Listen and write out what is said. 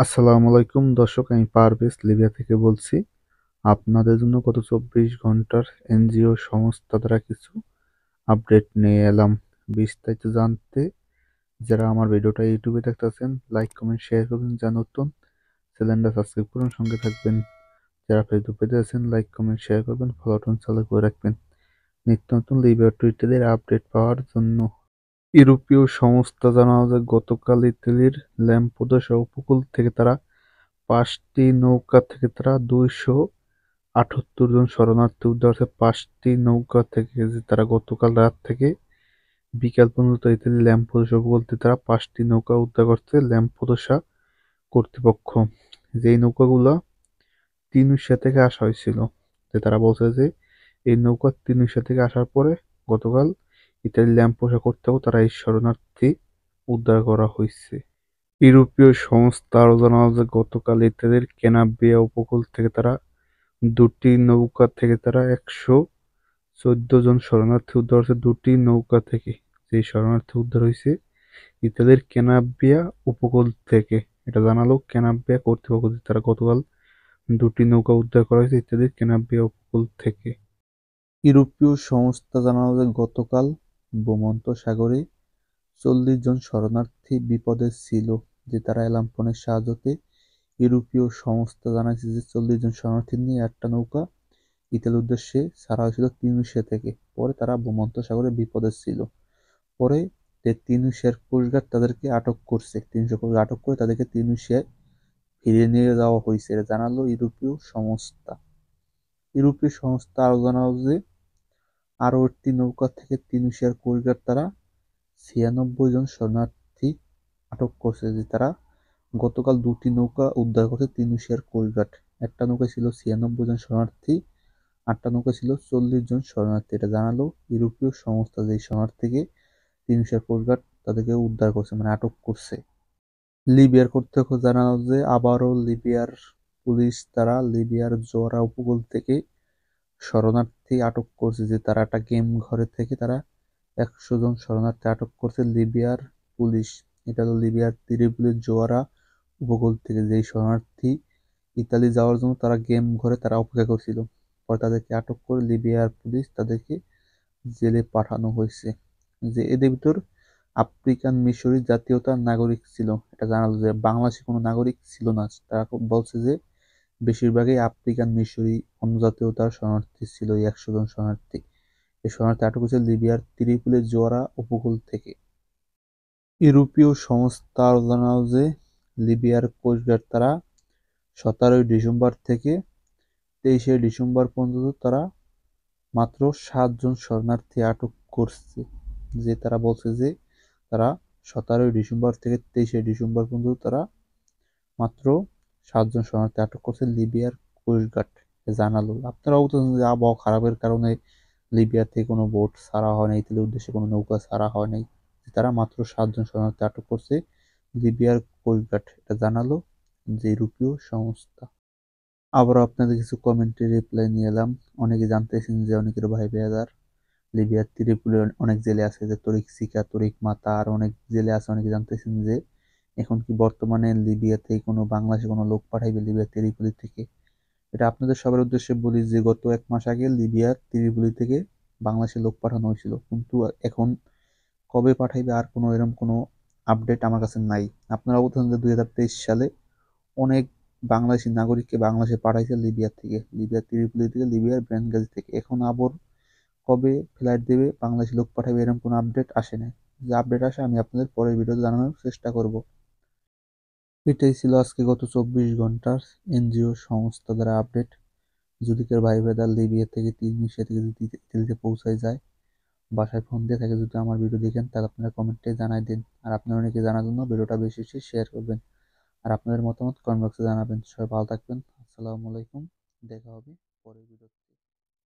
আসসালামু আলাইকুম দর্শক, আমি পারভেজ লিবিয়া থেকে বলছি। আপনাদের জন্য গত 24 ঘন্টার এনজিও সংস্থা দ্বারা কিছু আপডেট নিয়ে এলাম। বিস্তারিত জানতে যারা আমার ভিডিওটা ইউটিউবে দেখতেছেন, লাইক কমেন্ট শেয়ার করবেন। যা নতুন চ্যানেলটা সাবস্ক্রাইব করুন, সঙ্গে থাকবেন। যারা ফেসবুকে আছেন, লাইক কমেন্ট শেয়ার করবেন, ফলো বাটন চালু করে রাখবেন নিত্য নতুন লিবিয়া টুইটারের আপডেট পাওয়ার জন্য। ইউরোপীয় সংস্থা জানালো যে গতকাল ইতালির ল্যাম্পোদোসা উপকূল থেকে তারা 5টি নৌকা থেকে তারা 278 জন শরণার্থী উদ্ধার হয়েছে। 5টি নৌকা থেকে যে তারা গতকাল রাত থেকে বিকাল পর্যন্ত ইতালির ল্যাম্পোদোসা উপকূল থেকে তারা 5টি নৌকা উদ্ধার করছে ল্যাম্পোদোসা কর্তৃপক্ষ। যেই নৌকাগুলা তিনুইশা থেকে আসা হয়েছিল, যে তারা বলছে যে এই নৌকা তিনুইশা থেকে আসার পরে গতকাল ইতালির ল্যাম্পোদোসা কর্তৃপক্ষ তারা এই শরণার্থী উদ্ধার করা হয়েছে। ইউরোপীয় সংস্থা আরও জানালো যে গতকাল ইতালির ক্যানাব্রিয়া উপকূল থেকে তারা 2টি নৌকা থেকে তারা 114 জন শরণার্থী উদ্ধার হয়েছে। 2টি নৌকা থেকে যে শরণার্থী উদ্ধার হয়েছে ইতালির ক্যানাব্রিয়া উপকূল থেকে, এটা জানালো ক্যানাব্রিয়া কর্তৃপক্ষ। তারা গতকাল 2টি নৌকা উদ্ধার করা হয়েছে ইতালির ক্যানাব্রিয়া উপকূল থেকে। ইউরোপীয় সংস্থা জানালো যে গতকাল ভূমধ্য সাগরে 40 জন শরণার্থী বিপদে ছিল, যে তারা এলাম্পনের সাহায্যে। ইউরোপীয় সংস্থা জানাইছে যে 40 জন শরণার্থী নিয়ে একটা নৌকা ইতালির উদ্দেশ্যে ছাড়া হয়েছিল তিনুইশা থেকে। পরে তারা ভূমধ্য সাগরে বিপদে ছিল। পরে তিনুইশার কোস্টগার্ড তাদেরকে আটক করছে। তিনুইশা কোস্টগার্ড আটক করে তাদেরকে তিনুইশায় ফিরিয়ে নিয়ে যাওয়া হয়েছে, এটা জানালো ইউরোপীয় সংস্থা। ইউরোপীয় সংস্থা আরও জানালো যে আরও একটি নৌকা থেকে তিনুইশার কোস্টগার্ড তারা 96 জন শরণার্থী আটক করছে, যে তারা গতকাল 2টি নৌকা উদ্ধার করছে তিনুইশার কোস্টগার্ড। একটা নৌকায় ছিল 96 জন শরণার্থী, আটটা নৌকা ছিল 40 জন শরণার্থী, এটা জানালো ইউরোপীয় সংস্থা। যে শরণার্থীকে তিনুইশার কোস্টগার্ড তাদেরকে উদ্ধার করছে, মানে আটক করছে। লিবিয়ার কর্তৃপক্ষ জানালো যে আবারও লিবিয়ার পুলিশ তারা লিবিয়ার জোয়ারা উপকূল থেকে শরণার্থী আটক করছে, যে তারা একটা গেম ঘরে থেকে তারা 100 জন শরণার্থী আটক করছে লিবিয়ার পুলিশ। এটা হলো লিবিয়ার ত্রিপোলির জোয়ারা উপকূল থেকে যেই শরণার্থী ইতালি যাওয়ার জন্য তারা গেম ঘরে তারা অপেক্ষা করছিল। পরে তাদেরকে আটক করে লিবিয়ার পুলিশ তাদেরকে জেলে পাঠানো হয়েছে। যে এদের ভিতর আফ্রিকান মিশরি জাতীয়তার নাগরিক ছিল, এটা জানালো যে বাংলাদেশে কোনো নাগরিক ছিল না। তারা বলছে যে বেশিরভাগই আফ্রিকান মিশরি অন্য জাতীয়তার শরণার্থী ছিল। এই 100 জন শরণার্থী, এই শরণার্থী আটক হয়েছে লিবিয়ার ত্রিপোলির জোয়ারা উপকূল থেকে। ইউরোপীয় সংস্থা আরও জানালো যে লিবিয়ার কোস্টগার্ড তারা 17 ডিসেম্বর থেকে 23 ডিসেম্বর পর্যন্ত তারা মাত্র 7 জন শরণার্থী আটক করছে। যে তারা বলছে যে তারা 17 ডিসেম্বর থেকে 23 ডিসেম্বর পর্যন্ত তারা মাত্র 7 জন শরণার্থী আটক করছে লিবিয়ার কোস্টগার্ড, জানালো। আপনারা অবগত যে আবহাওয়া খারাপের কারণে লিবিয়া থেকে কোনো বোট ছাড়া হয় নাই, ইতালির উদ্দেশ্যে কোনো নৌকা ছাড়া হয় নাই। তারা মাত্র 7 জন শরণার্থী আটক করছে লিবিয়ার কোস্টগার্ড, এটা জানালো যে ইউরোপীয় সংস্থা। আবারও আপনাদের কিছু কমেন্টে রিপ্লাই নিয়ে এলাম। অনেকে জানতেছেন যে অনেকের ভাই বেয়াদার লিবিয়ার ত্রিপোলির অনেক জেলে আছে, যে তরিক সিকা, তরিক মাতা, আর অনেক জেলে আছে। অনেকে জানতেছেন যে এখন কি বর্তমানে লিবিয়াতে কোনো বাংলাদেশে কোনো লোক পাঠাইবে লিবিয়ার ত্রিপোলি থেকে। এটা আপনাদের সবার উদ্দেশ্যে বলি যে গত 1 মাস আগে লিবিয়ার ত্রিপোলি থেকে বাংলাদেশে লোক পাঠানো হয়েছিল, কিন্তু এখন কবে পাঠাইবে আর কোনো এরকম কোনো আপডেট আমার কাছে নাই। আপনারা বলতেছেন যে 2023 সালে অনেক বাংলাদেশি নাগরিককে বাংলাদেশে পাঠাইছে লিবিয়া থেকে, লিবিয়ার ত্রিপোলি থেকে, লিবিয়ার বেনগাজি থেকে। এখন আবার কবে ফ্লাইট দেবে, বাংলাদেশি লোক পাঠাবে, এরকম কোনো আপডেট আসে নাই। যে আপডেট আসে আমি আপনাদের পরের ভিডিওতে জানানোর চেষ্টা করব। এটাই ছিল আজকে গত 24 ঘন্টার এনজিও সংস্থা দ্বারা আপডেট। যদি কেউ ভাই ব্রাদার লিবিয়া থেকে 3 মিনিট থেকে যদি ইতালিতে পৌঁছায় যায়, বাসায় ফোন দিয়ে থাকে, যদি আমার ভিডিও দেখেন তাহলে আপনারা কমেন্টে জানাই দিন। আর আপনারা অনেকে জানার জন্য ভিডিওটা বেশি বেশি শেয়ার করবেন। আর আপনাদের মতামত কমেন্ট বক্সে জানাবেন। সবাই ভালো থাকবেন। আসসালামু আলাইকুম, দেখা হবে পরের ভিডিওতে।